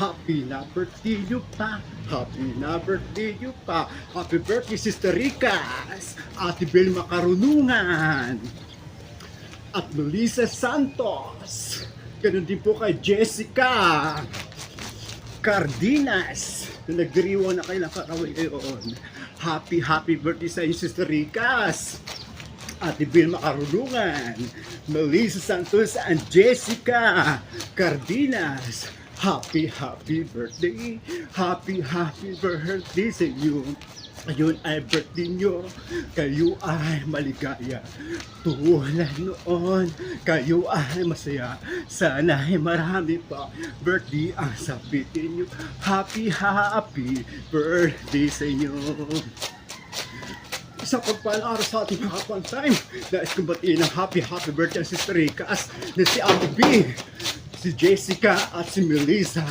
Happy na birthday nyo pa. Happy na birthday nyo pa. Happy birthday, Sister Ricas. Ate Bel Makarunungan. At Melissa Santos. Ganun din po kay Jessica Cardenas. Na nagdiriwa na kayo ng karaway ngayon. Happy birthday sa inyo, Sister Ricas. Ate Bel Makarunungan, Melissa Santos, and Jessica Cardenas. Happy birthday. Happy birthday sa inyo. Ayun ay birthday nyo. Kayo ay maligaya. Tulad noon, kayo ay masaya. Sana ay marami pa birthday ang sabitin nyo. Happy birthday sa inyo. Isang pagpalang araw sa ating mga time. Nais kong batiin ng happy birthday ang Sister Ricas na si Ate B, si Jessica at si Melissa.